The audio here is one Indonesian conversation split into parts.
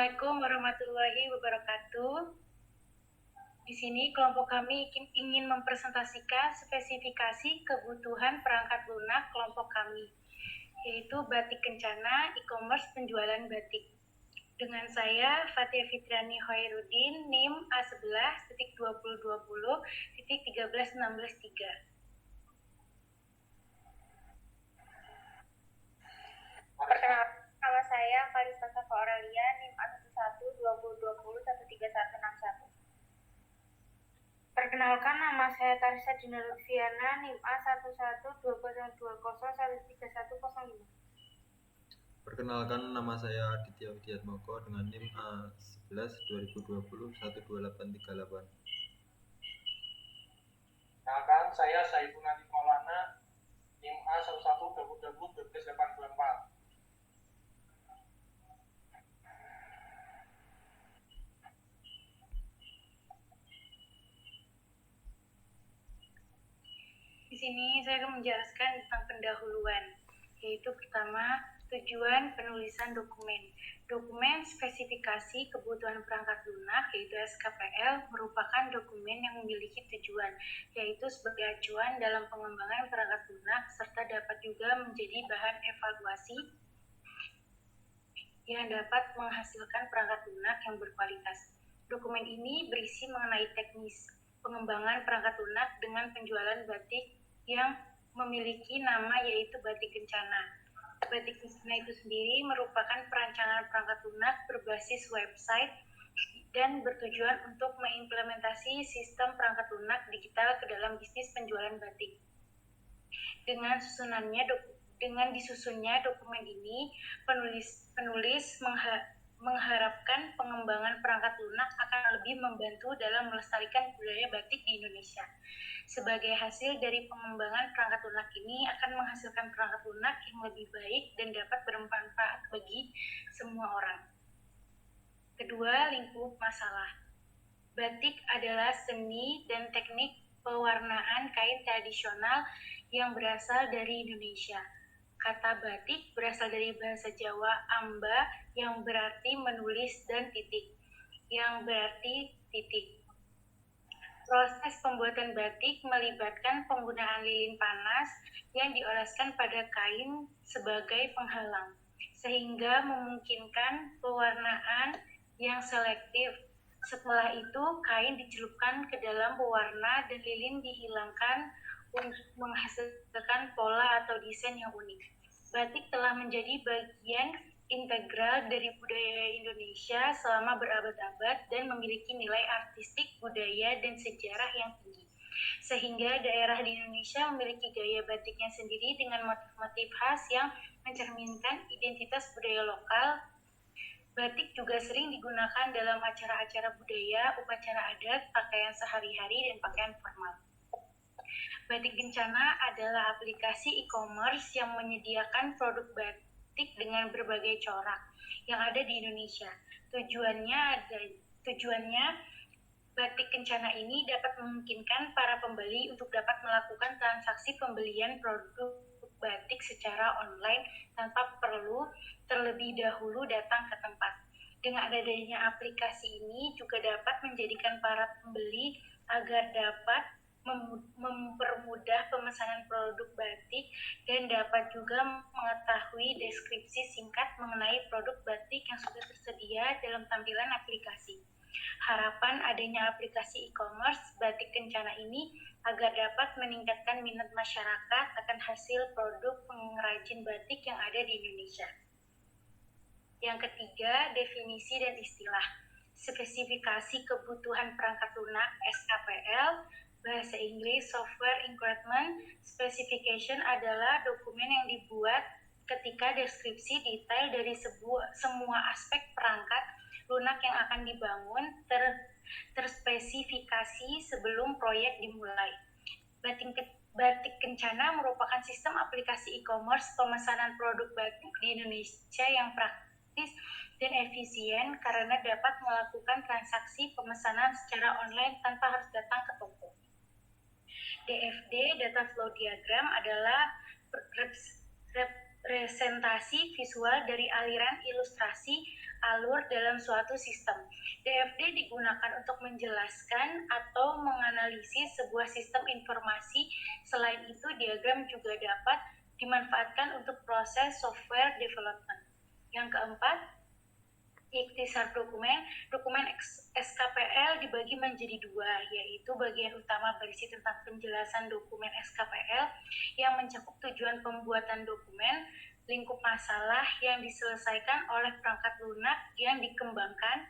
Assalamualaikum warahmatullahi wabarakatuh. Di sini kelompok kami ingin mempresentasikan spesifikasi kebutuhan perangkat lunak kelompok kami, yaitu batik kencana, e-commerce penjualan batik. Dengan saya, Fatia Fitriani Hoirudin, NIM A11-2020-13163. Perkenalkan, nama saya Kalista Safa Aurelia, NIM A11-2020-13161. Perkenalkan, nama saya Tarisa Dina Lutfiana, NIM A11-2020-13105. Perkenalkan, nama saya Aditya Widiatmoko dengan NIM A11-2020-12838. Perkenalkan, saya Saiful Nadif Maulana, NIM A11-2020-12824. Di sini saya akan menjelaskan tentang pendahuluan, yaitu pertama, tujuan penulisan dokumen. Dokumen spesifikasi kebutuhan perangkat lunak, yaitu SKPL, merupakan dokumen yang memiliki tujuan, yaitu sebagai acuan dalam pengembangan perangkat lunak, serta dapat juga menjadi bahan evaluasi yang dapat menghasilkan perangkat lunak yang berkualitas. Dokumen ini berisi mengenai teknis pengembangan perangkat lunak dengan penjualan batik yang memiliki nama yaitu batik kencana. Batik kencana itu sendiri merupakan perancangan perangkat lunak berbasis website dan bertujuan untuk mengimplementasi sistem perangkat lunak digital ke dalam bisnis penjualan batik. Dengan disusunnya dokumen ini, penulis mengharapkan pengembangan perangkat lunak akan lebih membantu dalam melestarikan budaya batik di Indonesia. Sebagai hasil dari pengembangan perangkat lunak ini akan menghasilkan perangkat lunak yang lebih baik dan dapat bermanfaat bagi semua orang. Kedua, lingkup masalah. Batik adalah seni dan teknik pewarnaan kain tradisional yang berasal dari Indonesia. Kata batik berasal dari bahasa Jawa amba yang berarti menulis dan titik, yang berarti titik. Proses pembuatan batik melibatkan penggunaan lilin panas yang dioleskan pada kain sebagai penghalang, sehingga memungkinkan pewarnaan yang selektif. Setelah itu, kain dicelupkan ke dalam pewarna dan lilin dihilangkan untuk menghasilkan pola atau desain yang unik. Batik telah menjadi bagian integral dari budaya Indonesia selama berabad-abad dan memiliki nilai artistik, budaya, dan sejarah yang tinggi. Sehingga daerah di Indonesia memiliki gaya batiknya sendiri dengan motif-motif khas yang mencerminkan identitas budaya lokal. Batik juga sering digunakan dalam acara-acara budaya, upacara adat, pakaian sehari-hari, dan pakaian formal. Batik Kencana adalah aplikasi e-commerce yang menyediakan produk batik dengan berbagai corak yang ada di Indonesia. Tujuannya Batik Kencana ini dapat memungkinkan para pembeli untuk dapat melakukan transaksi pembelian produk batik secara online tanpa perlu terlebih dahulu datang ke tempat. Dengan adanya aplikasi ini juga dapat menjadikan para pembeli agar dapat mempermudah pemesanan produk batik dan dapat juga mengetahui deskripsi singkat mengenai produk batik yang sudah tersedia dalam tampilan aplikasi. Harapan adanya aplikasi e-commerce Batik Kencana ini agar dapat meningkatkan minat masyarakat akan hasil produk pengrajin batik yang ada di Indonesia. Yang ketiga, definisi dan istilah. Spesifikasi kebutuhan perangkat lunak SKPL, bahasa Inggris Software Equipment Specification adalah dokumen yang dibuat ketika deskripsi detail dari semua aspek perangkat lunak yang akan dibangun terspesifikasi sebelum proyek dimulai. Batik Kencana merupakan sistem aplikasi e-commerce pemesanan produk batik di Indonesia yang praktis dan efisien karena dapat melakukan transaksi pemesanan secara online tanpa harus datang ke toko. DFD, Data Flow Diagram, adalah representasi visual dari aliran ilustrasi alur dalam suatu sistem. DFD digunakan untuk menjelaskan atau menganalisis sebuah sistem informasi. Selain itu, diagram juga dapat dimanfaatkan untuk proses software development. Yang keempat, ikhtisar dokumen. Dokumen SKPL dibagi menjadi dua, yaitu bagian utama berisi tentang penjelasan dokumen SKPL yang mencakup tujuan pembuatan dokumen, lingkup masalah yang diselesaikan oleh perangkat lunak yang dikembangkan,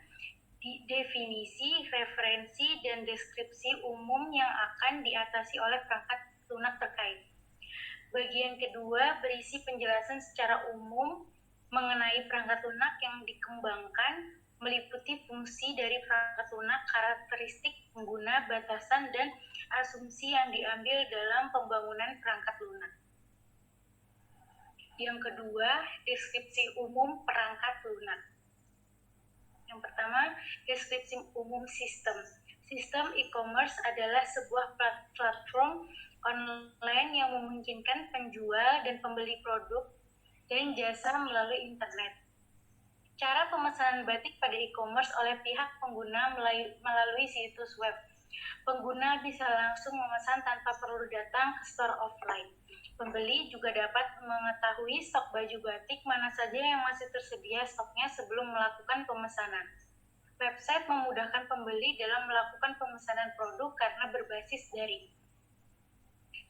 definisi, referensi, dan deskripsi umum yang akan diatasi oleh perangkat lunak terkait. Bagian kedua berisi penjelasan secara umum mengenai perangkat lunak yang dikembangkan, meliputi fungsi dari perangkat lunak, karakteristik pengguna, batasan, dan asumsi yang diambil dalam pembangunan perangkat lunak. Yang kedua, deskripsi umum perangkat lunak. Yang pertama, deskripsi umum sistem. Sistem e-commerce adalah sebuah platform online yang memungkinkan penjual dan pembeli produk dan jasa melalui internet. Cara pemesanan batik pada e-commerce oleh pihak pengguna melalui situs web. Pengguna bisa langsung memesan tanpa perlu datang ke store offline. Pembeli juga dapat mengetahui stok baju batik mana saja yang masih tersedia stoknya sebelum melakukan pemesanan. Website memudahkan pembeli dalam melakukan pemesanan produk karena berbasis daring.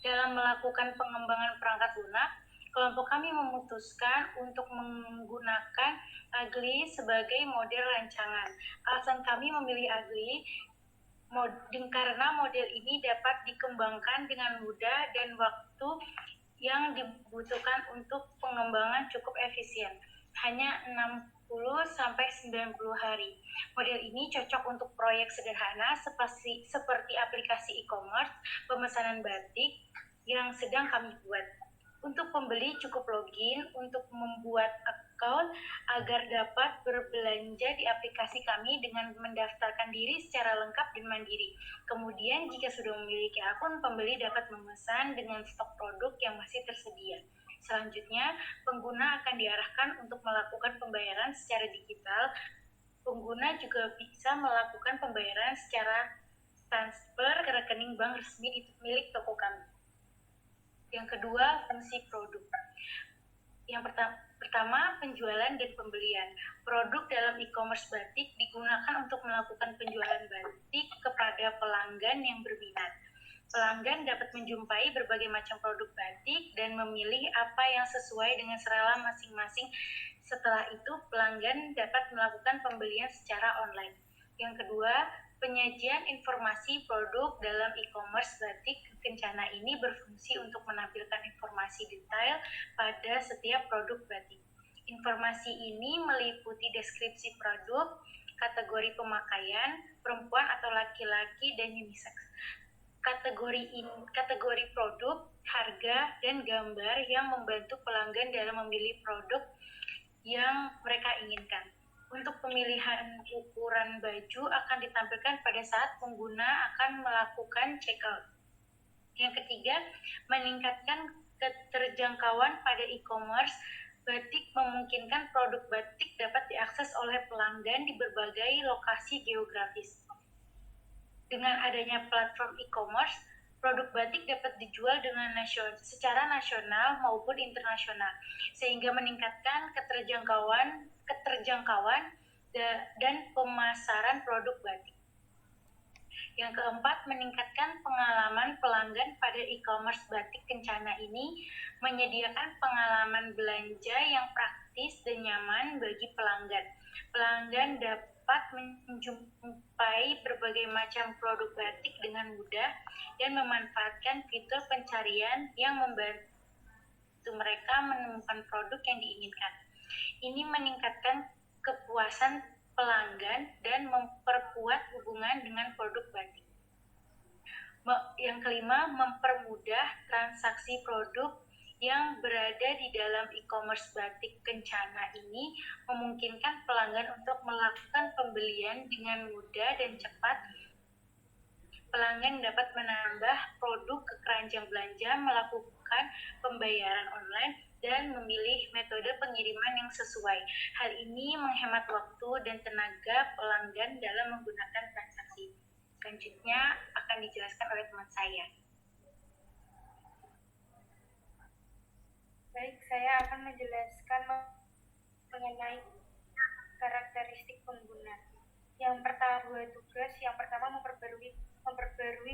Dalam melakukan pengembangan perangkat lunak, kelompok kami memutuskan untuk menggunakan Agli sebagai model rancangan. Alasan kami memilih Agli karena model ini dapat dikembangkan dengan mudah dan waktu yang dibutuhkan untuk pengembangan cukup efisien, hanya 60-90 hari. Model ini cocok untuk proyek sederhana seperti aplikasi e-commerce, pemesanan batik yang sedang kami buat. Untuk pembeli cukup login untuk membuat account agar dapat berbelanja di aplikasi kami dengan mendaftarkan diri secara lengkap dan mandiri. Kemudian jika sudah memiliki akun, pembeli dapat memesan dengan stok produk yang masih tersedia. Selanjutnya, pengguna akan diarahkan untuk melakukan pembayaran secara digital. Pengguna juga bisa melakukan pembayaran secara transfer ke rekening bank resmi milik toko kami. Yang kedua, fungsi produk. Yang pertama, penjualan dan pembelian. Produk dalam e-commerce batik digunakan untuk melakukan penjualan batik kepada pelanggan yang berminat. Pelanggan dapat menjumpai berbagai macam produk batik dan memilih apa yang sesuai dengan selera masing-masing. Setelah itu, pelanggan dapat melakukan pembelian secara online. Yang kedua, penyajian informasi produk dalam e-commerce batik Kencana ini berfungsi untuk menampilkan informasi detail pada setiap produk batik. Informasi ini meliputi deskripsi produk, kategori pemakaian, perempuan atau laki-laki, dan unisex. Kategori produk, harga, dan gambar yang membantu pelanggan dalam memilih produk yang mereka inginkan. Untuk pemilihan ukuran baju akan ditampilkan pada saat pengguna akan melakukan checkout. Yang ketiga, meningkatkan keterjangkauan pada e-commerce. Batik memungkinkan produk batik dapat diakses oleh pelanggan di berbagai lokasi geografis. Dengan adanya platform e-commerce, produk batik dapat dijual secara nasional maupun internasional, sehingga meningkatkan keterjangkauan dan pemasaran produk batik. Yang keempat, meningkatkan pengalaman pelanggan pada e-commerce batik Kencana ini, menyediakan pengalaman belanja yang praktis dan nyaman bagi pelanggan. Pelanggan dapat menjumpai berbagai macam produk batik dengan mudah dan memanfaatkan fitur pencarian yang membantu mereka menemukan produk yang diinginkan. Ini meningkatkan kepuasan pelanggan dan memperkuat hubungan dengan produk batik. Yang kelima, mempermudah transaksi produk yang berada di dalam e-commerce batik Kencana ini memungkinkan pelanggan untuk melakukan pembelian dengan mudah dan cepat. Pelanggan dapat menambah produk ke keranjang belanja, melakukan pembayaran online, dan memilih metode pengiriman yang sesuai. Hal ini menghemat waktu dan tenaga pelanggan dalam menggunakan transaksi. Selanjutnya akan dijelaskan oleh teman saya. Baik, saya akan menjelaskan mengenai karakteristik pengguna. Yang pertama, tugas yang pertama memperbarui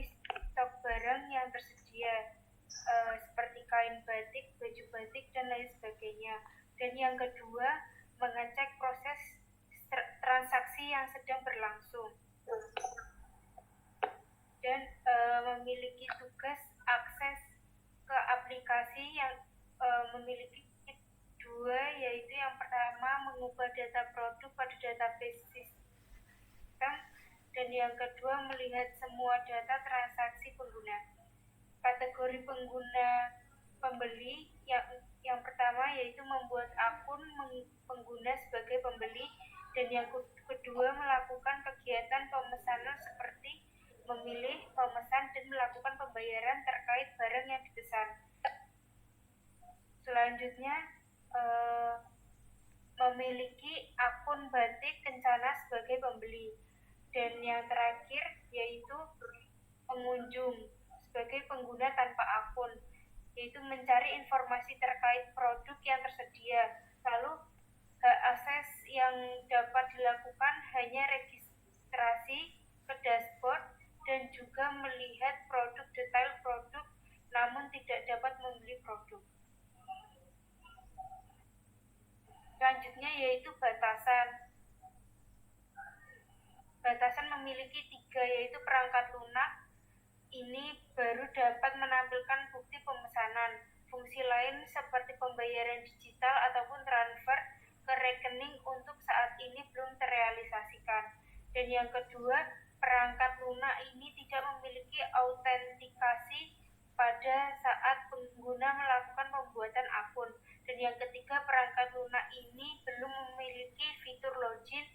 stok barang yang tersedia, seperti kain batik, baju batik, dan lain sebagainya. Dan yang kedua, mengecek proses transaksi yang sedang berlangsung. Dan memiliki tugas akses ke aplikasi yang memiliki dua, yaitu yang pertama mengubah data produk pada database sistem, dan yang kedua melihat semua data transaksi pengguna. Kategori pengguna pembeli yang pertama yaitu membuat akun pengguna sebagai pembeli, dan yang kedua melakukan kegiatan pemesanan seperti memilih, memesan, dan melakukan pembayaran terkait barang yang dipesan. Selanjutnya, memiliki akun batik Kencana sebagai pembeli. Dan yang terakhir yaitu pengunjung sebagai pengguna tanpa akun, yaitu mencari informasi terkait produk yang tersedia. Lalu hak akses yang dapat dilakukan hanya registrasi ke dashboard dan juga melihat detail produk, namun tidak dapat membeli produk. Selanjutnya yaitu batasan. Batasan memiliki 3, yaitu perangkat lunak. Ini baru dapat menampilkan bukti pemesanan. Fungsi lain seperti pembayaran digital ataupun transfer ke rekening untuk saat ini belum terrealisasikan. Dan yang kedua, perangkat lunak ini tidak memiliki autentikasi pada saat pengguna melakukan pembuatan akun. Dan yang ketiga, perangkat lunak ini belum memiliki fitur login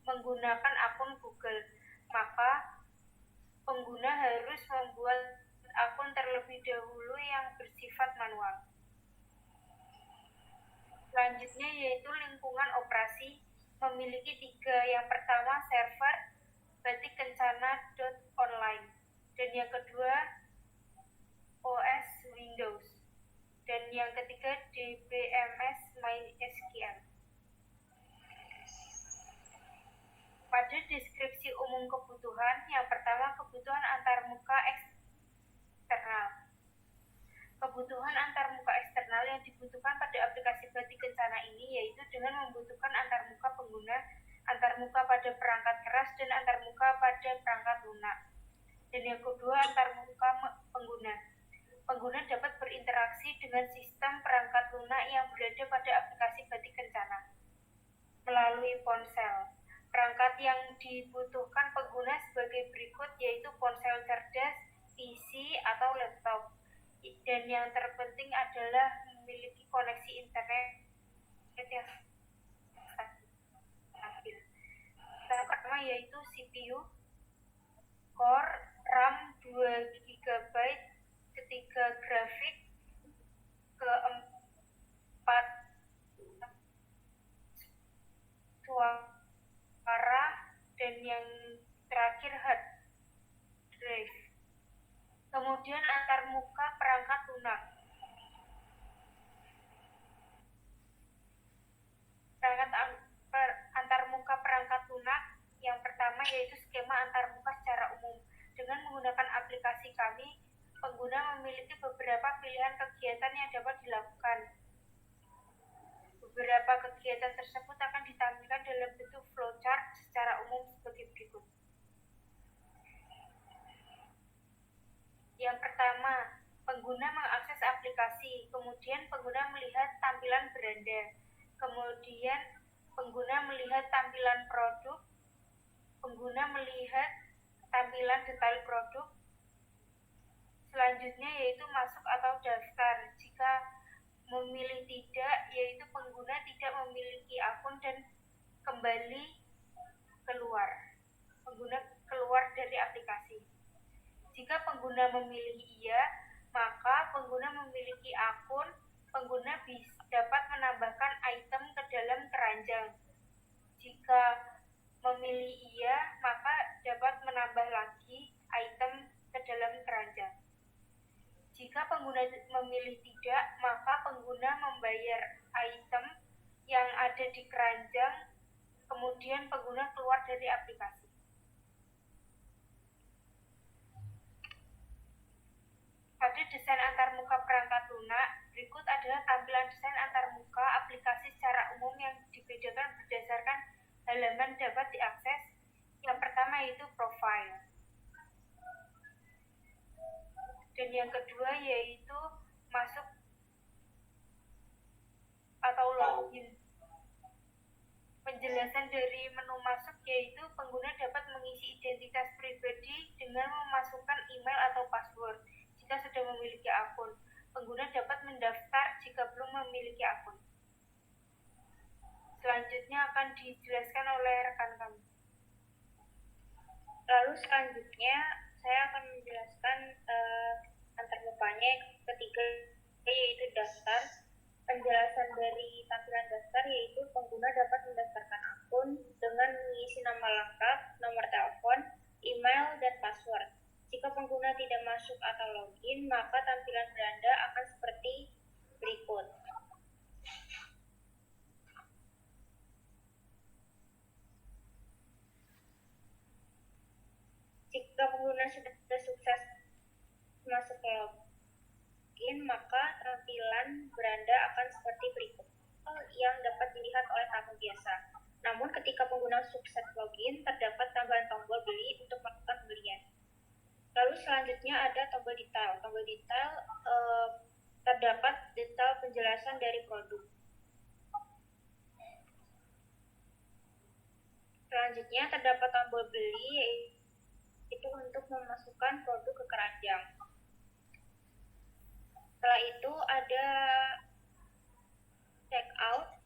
menggunakan akun Google. Maka pengguna harus membuat akun terlebih dahulu yang bersifat manual. Selanjutnya yaitu lingkungan operasi, memiliki 3. Yang pertama, server batikkencana.online, dan yang kedua OS Windows, dan yang ketiga DBMS MySQL. Pada deskripsi umum kebutuhan, yang pertama kebutuhan antarmuka eksternal. Kebutuhan antarmuka eksternal yang dibutuhkan pada aplikasi Batik Kencana ini yaitu dengan membutuhkan antarmuka pengguna, antarmuka pada perangkat keras, dan antarmuka pada perangkat lunak. Dan yang kedua, antarmuka pengguna. Pengguna dapat berinteraksi dengan sistem perangkat lunak yang berada pada aplikasi Batik Kencana melalui ponsel. Perangkat yang dibutuhkan pengguna sebagai berikut, yaitu ponsel cerdas, PC, atau laptop. Dan yang terpenting adalah memiliki koneksi internet yang stabil. Yang pertama yaitu CPU, core, RAM 2 GB, ketiga grafik, keempat suara, dan yang terakhir hard drive. Kemudian antarmuka perangkat lunak. Antarmuka perangkat lunak yang pertama yaitu skema antarmuka secara umum. Dengan menggunakan aplikasi kami, pengguna memiliki beberapa pilihan kegiatan yang dapat dilakukan. Beberapa kegiatan tersebut akan ditampilkan dalam bentuk flowchart secara umum sebagai berikut. Yang pertama, pengguna mengakses aplikasi, kemudian pengguna melihat tampilan beranda, kemudian pengguna melihat tampilan produk, pengguna melihat tampilan detail produk. Selanjutnya yaitu masuk atau daftar. Jika memilih tidak, yaitu pengguna tidak memiliki akun dan kembali keluar. Pengguna keluar dari aplikasi. Jika pengguna memilih iya, maka pengguna memiliki akun, pengguna dapat menambahkan item ke dalam keranjang. Jika memilih iya, maka dapat menambah lagi item ke dalam keranjang. Jika pengguna memilih tidak, maka pengguna membayar item yang ada di keranjang, kemudian pengguna keluar dari aplikasi. Pada desain antarmuka perangkat lunak, berikut adalah tampilan desain antarmuka aplikasi secara umum yang dibedakan berdasarkan halaman dapat diakses. Yang pertama yaitu profile. Dan yang kedua yaitu masuk atau login. Penjelasan dari menu masuk yaitu pengguna dapat mengisi identitas pribadi dengan memasukkan email atau password. Jika sudah memiliki akun, pengguna dapat mendaftar jika belum memiliki akun. Selanjutnya akan dijelaskan oleh rekan kami. Lalu selanjutnya saya akan menjelaskan antarmukanya ketiga, yaitu daftar. Penjelasan dari tampilan daftar yaitu pengguna dapat mendaftarkan akun dengan mengisi nama lengkap, nomor telepon, email, dan password. Jika pengguna tidak masuk atau login, maka tampilan beranda akan seperti berikut. Jika pengguna sudah sukses masuk ke login, maka tampilan beranda akan seperti berikut yang dapat dilihat oleh tamu biasa. Namun ketika pengguna sukses login, terdapat tambahan tombol beli untuk melakukan pembelian. Lalu selanjutnya ada tombol detail. Tombol detail terdapat detail penjelasan dari produk. Selanjutnya terdapat tombol beli, yaitu untuk memasukkan produk ke keranjang. Setelah itu ada checkout.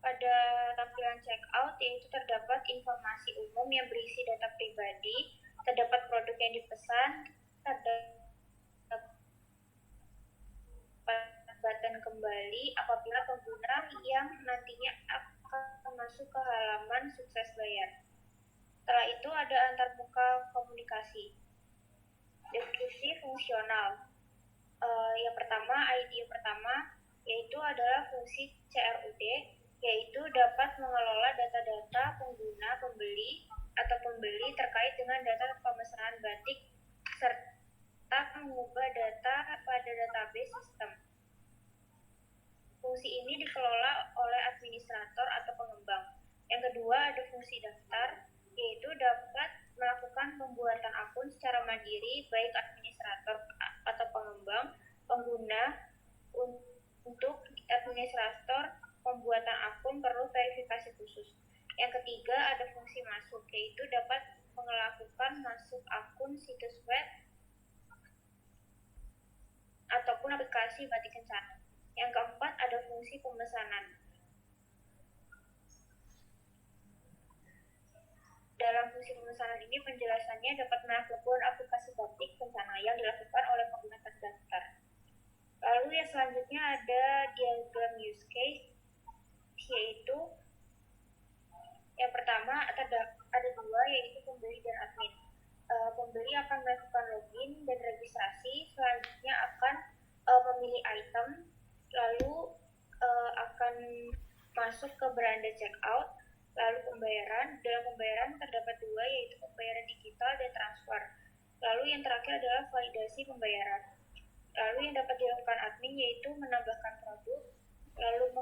Pada tampilan checkout yaitu terdapat informasi umum yang berisi data pribadi, terdapat produk yang dipesan, terdapat button kembali apabila pengguna yang nantinya akan masuk ke halaman sukses bayar. Setelah itu ada antarmuka komunikasi. Deskripsi fungsional. Yang pertama, ID yang pertama yaitu adalah fungsi CRUD, yaitu dapat mengelola data-data pengguna pembeli atau pembeli terkait dengan data pemesanan batik serta mengubah data pada database sistem. Fungsi ini dikelola oleh administrator atau pengembang. Yang kedua ada fungsi daftar, yaitu dapat melakukan pembuatan akun secara mandiri baik administrator atau pengembang, pengguna. Untuk administrator pembuatan akun perlu verifikasi khusus. Yang ketiga ada fungsi masuk, yaitu dapat melakukan masuk akun situs web ataupun aplikasi batik kencana. Yang keempat ada fungsi pemesanan. Dalam fungsi pemesanan ini penjelasannya dapat melakukan aplikasi batik kencana yang dilakukan oleh pengguna terdaftar. Lalu yang selanjutnya ada diagram use case, yaitu yang pertama ada dua, yaitu pembeli dan admin. Pembeli akan melakukan login dan registrasi, selanjutnya akan memilih item, lalu akan masuk ke beranda checkout, lalu pembayaran. Dalam pembayaran terdapat dua, yaitu pembayaran digital dan transfer. Lalu yang terakhir adalah validasi pembayaran. Lalu yang dapat dilakukan admin yaitu menambahkan produk, lalu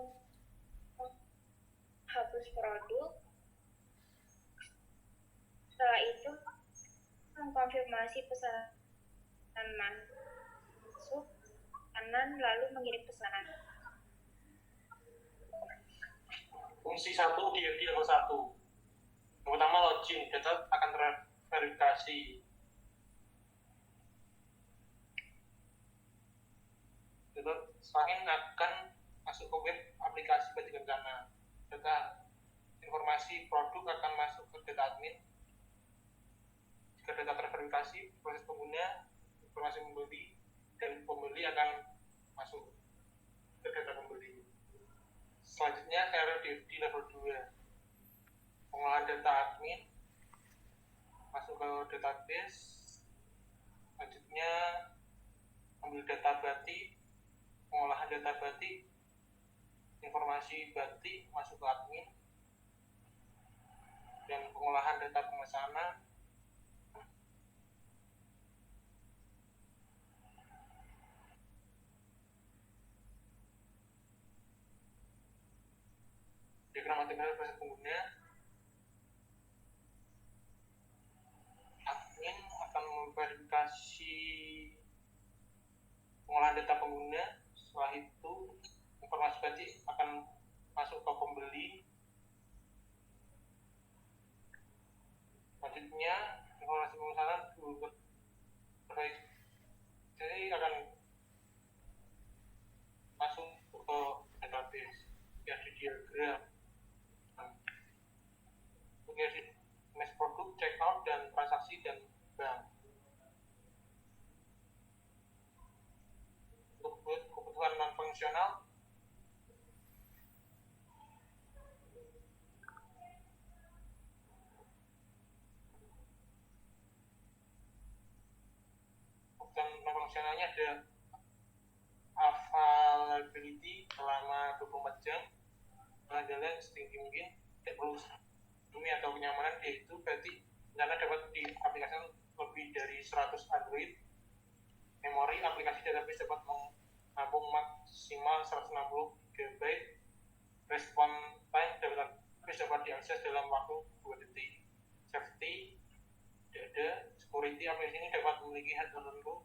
menghapus produk. Setelah itu mengkonfirmasi pesanan masuk, lalu mengirim pesanan. Fungsi 1 di level 1. Yang pertama login, data akan terverifikasi. Selain akan masuk ke web aplikasi batik kencana, data informasi produk akan masuk ke data admin. Jika data terverifikasi, proses pengguna, informasi pembeli, dan pembeli akan masuk ke data pembeli. Selanjutnya skenario DFD level 2, pengolahan data admin, masuk ke database. Selanjutnya ambil data batik, pengolahan data batik, informasi batik masuk ke admin, dan pengolahan data pemesanan. Diagram integral proses pengguna. Admin akan memverifikasi pengolahan data pengguna. Setelah itu informasi batik akan masuk ke pembeli. Selanjutnya informasi pemesanan jadi akan masuk ke database ya di diagram. Mes produk, checkout, dan transaksi dan bank. Untuk kebutuhan non fungsional, kebutuhan non fungsionalnya ada availability selama 24 jam, pengendalian setinggi mungkin, tidak perlu demi atau kenyamanan, yaitu berarti karena dapat diaplikasikan lebih dari 100 Android. Memori aplikasi database dapat menampung maksimal 160 GB. Respon time database dapat diakses dalam waktu 2 detik. Safety tidak ada. Security aplikasi ini dapat memiliki hak tertentu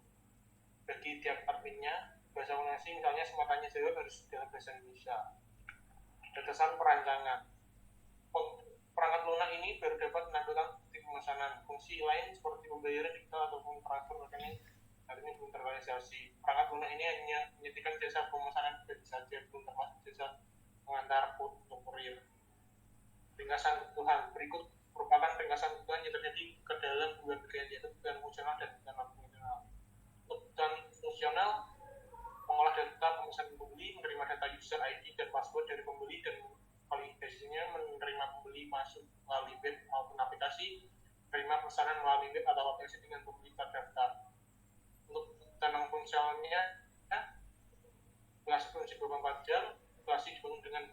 bagi tiap adminnya. Bahasa komunikasi misalnya semuanya Jawa harus dalam bahasa Indonesia. Batasan perancangan. Perangkat lunak ini baru dapat menampilkan bukti pemesanan. Fungsi lain seperti pembayaran digital ataupun transfer rekening saat ini belum terrealisasi. Perangkat lunak ini hanya menyediakan jasa pemesanan pribadi saja, belum termasuk jasa mengantar untuk kurir. Ringkasan kebutuhan berikut merupakan ringkasan kebutuhan yang terjadi ke dalam dua bagian, yaitu kebutuhan fungsional dan kebutuhan non fungsional. Untuk kebutuhan fungsional, mengolah data pemesanan pembeli, menerima data user ID dan password dari pembeli, dan validasinya menerima pembeli masuk melalui web maupun aplikasi, menerima pesanan melalui web atau aplikasi dengan pembeli terdaftar. Untuk kebutuhan fungsionalnya, aplikasi berfungsi 24 jam, aplikasi dibangun dengan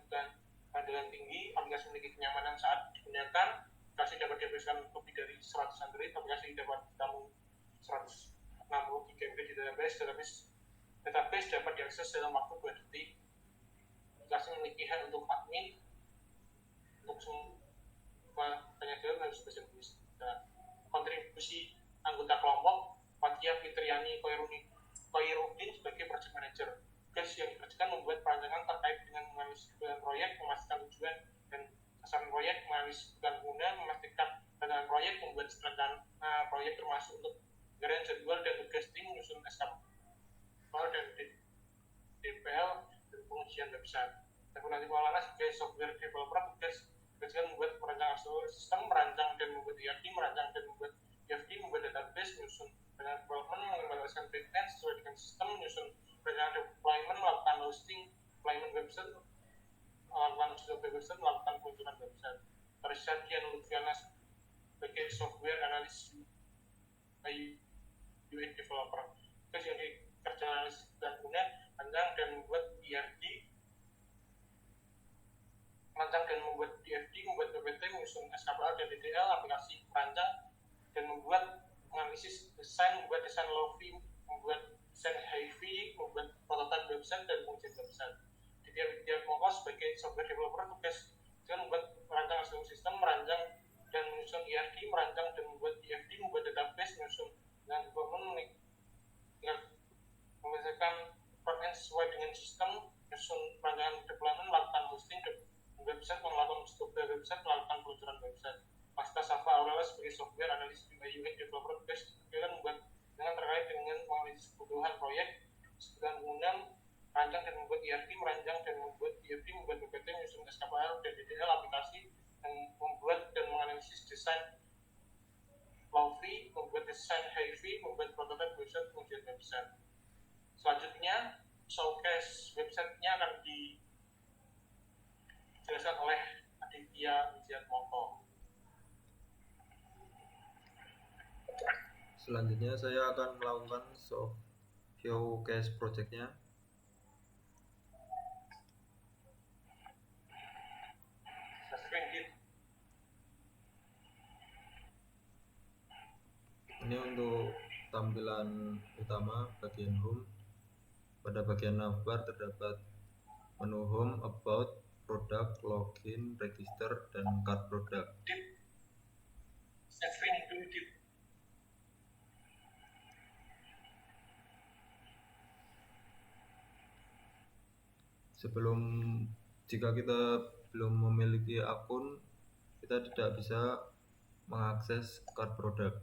keandalan tinggi, aplikasi memiliki kenyamanan saat digunakan, aplikasi dapat diaplikasikan lebih dari 100 Android, aplikasi dapat ditampung 160 GB di database dapat diakses dalam waktu 2 detik. Aplikasi memiliki hak untuk admin, untuk semua penyedia harus bahasa Indonesia. Kontribusi anggota kelompok, Fatia Fitriani Koirudin sebagai project manager. Tugas yang dikerjakan membuat perancangan terkait dengan menganalisis kebutuhan proyek, memastikan tujuan dan sasaran proyek, menganalisis kebutuhan pengguna, memastikan perancangan proyek, membuat rencana proyek termasuk untuk anggaran jadwal dan tugas tim menyusun SKPL dan DPL dan pengujian website. Alternatif Maulana sebagai software developer tugaskan membuat merancang sistem, merancang dan membuat ERP, merancang dan membuat EFD, membuat database, menyusun rencana development, mengimplementasikan backend sesuai dengan sistem, menyusun rencana deployment, melakukan hosting, deployment website, melakukan website, melakukan peluncuran website. Terisa Dian Lutfiana sebagai software analis UI developer. Tugas yang dikerjakan analisis dan guna, rancang dan membuat ERD, merancang dan membuat DFD, membuat PPT, menyusun SKPL dan DDL, aplikasi perancang dan membuat analisis desain, membuat desain lobby, membuat desain heavy, membuat prototipe website dan pengujian website. Dia Moko sebagai software developer tugas membuat merancang sistem, merancang dan menyusun ERD, merancang dan membuat DFD, membuat database, menyusun dengan development, menyelesaikan front-end sesuai dengan sistem, menyusun perancangan deployment, melakukan hosting website, melakukan struktur website, melakukan peluncuran website. Pasca Safa Aurela sebagai software analis UI developer tugas membuat dengan terkait dengan menganalisis kebutuhan proyek, kebutuhan pengguna, merancang dan membuat ERP, merancang dan membuat DFD, membuat PPT, menyusun SKPL dan DDL aplikasi, dan membuat dan menganalisis desain lobby, membuat desain heavy, membuat prototipe website, pengujian website. Selanjutnya, showcase website-nya akan dijelaskan oleh Aditya Wijiatmoko. Selanjutnya saya akan melakukan showcase projectnya. Ini untuk tampilan utama bagian home. Pada bagian navbar terdapat menu home, about, product, login, register, dan card product. Jika kita belum memiliki akun, kita tidak bisa mengakses card product.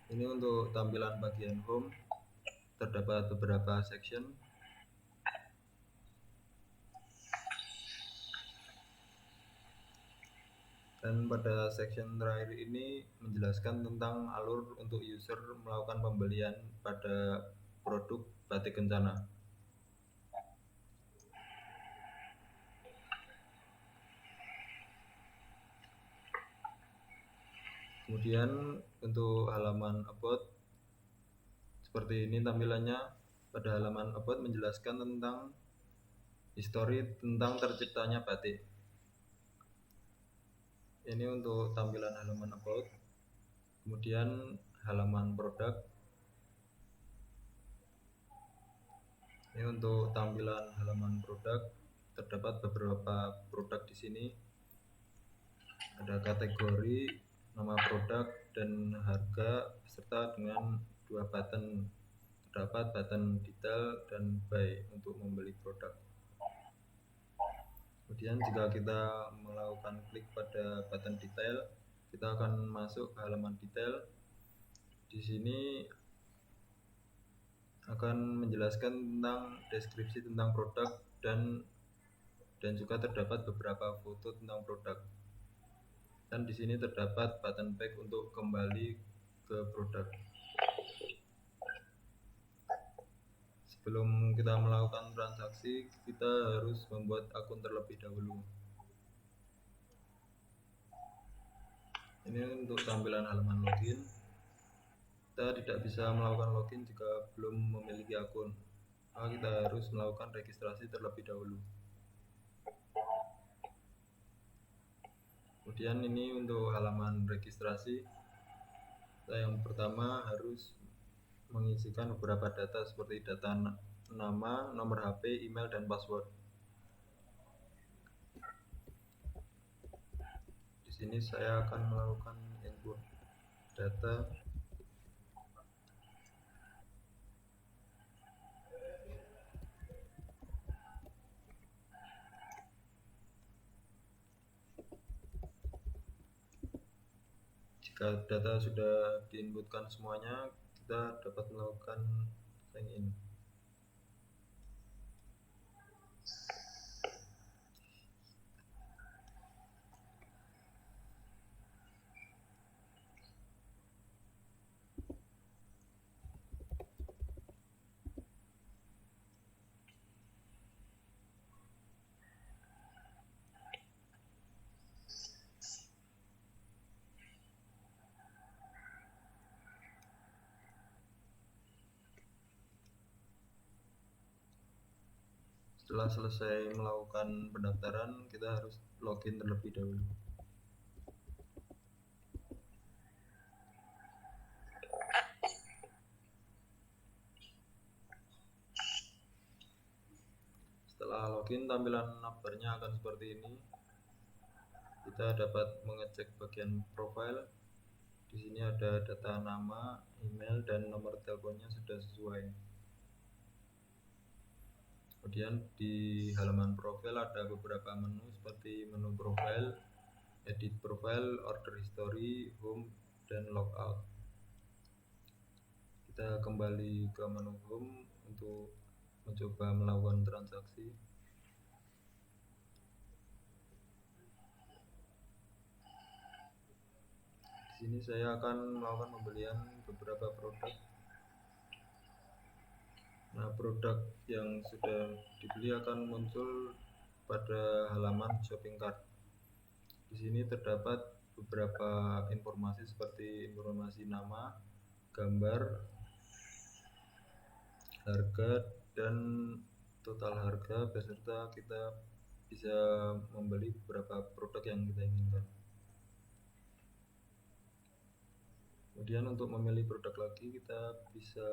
Ini untuk tampilan bagian home, terdapat beberapa section. Dan pada section terakhir ini menjelaskan tentang alur untuk user melakukan pembelian pada produk Batik Kencana. Kemudian untuk halaman about, seperti ini tampilannya. Pada halaman about menjelaskan tentang histori tentang terciptanya batik. Ini untuk tampilan halaman about. Kemudian halaman produk. Ini untuk tampilan halaman produk. Terdapat beberapa produk di sini. Ada kategori, nama produk, dan harga beserta dengan 2 button. Terdapat button detail dan buy untuk membeli produk. Kemudian jika kita melakukan klik pada button detail, kita akan masuk ke halaman detail. Di sini akan menjelaskan tentang deskripsi tentang produk dan juga terdapat beberapa foto tentang produk. Dan di sini terdapat button back untuk kembali ke produk. Sebelum kita melakukan transaksi, kita harus membuat akun terlebih dahulu. Ini untuk tampilan halaman login. Kita tidak bisa melakukan login jika belum memiliki akun. Maka kita harus melakukan registrasi terlebih dahulu. Kemudian ini untuk halaman registrasi. Yang pertama harus mengisikan beberapa data seperti data nama, nomor HP, email, dan password. Di sini saya akan melakukan input data. Jika data sudah diinputkan semuanya, kita dapat melakukan sign in. Setelah selesai melakukan pendaftaran, kita harus login terlebih dahulu. Setelah login, tampilan navbarnya akan seperti ini. Kita dapat mengecek bagian profile. Di sini ada data nama, email, dan nomor teleponnya sudah sesuai. Kemudian di halaman profil ada beberapa menu seperti menu profile, edit profile, order history, home, dan logout. Kita kembali ke menu home untuk mencoba melakukan transaksi. Di sini saya akan melakukan pembelian beberapa produk. Nah, produk yang sudah dibeli akan muncul pada halaman shopping cart. Di sini terdapat beberapa informasi seperti informasi nama, gambar, harga, dan total harga beserta kita bisa membeli beberapa produk yang kita inginkan. Kemudian untuk memilih produk lagi kita bisa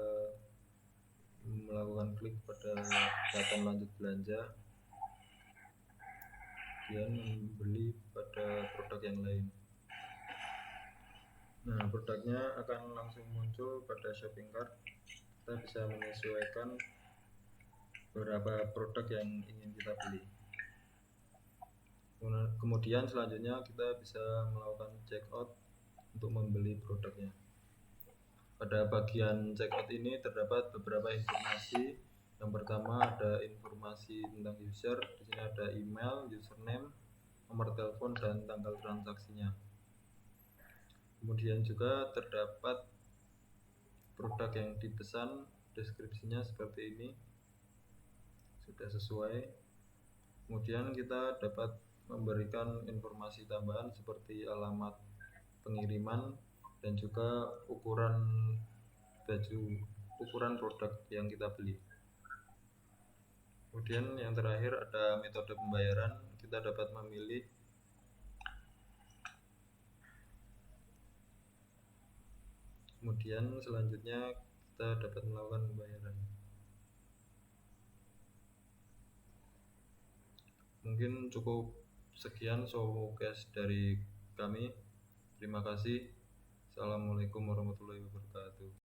melakukan klik pada button lanjut belanja, kemudian membeli pada produk yang lain. Nah, produknya akan langsung muncul pada shopping cart. Kita bisa menyesuaikan beberapa produk yang ingin kita beli. Kemudian selanjutnya kita bisa melakukan checkout untuk membeli produknya. Pada bagian checkout ini terdapat beberapa informasi. Yang pertama ada informasi tentang user. Di sini ada email, username, nomor telepon, dan tanggal transaksinya. Kemudian juga terdapat produk yang dipesan, deskripsinya seperti ini, sudah sesuai. Kemudian kita dapat memberikan informasi tambahan seperti alamat pengiriman dan juga ukuran baju, ukuran produk yang kita beli. Kemudian yang terakhir ada metode pembayaran. Kita dapat memilih kemudian selanjutnya kita dapat melakukan pembayaran. Mungkin cukup sekian showcase dari kami. Terima kasih. Assalamualaikum warahmatullahi wabarakatuh.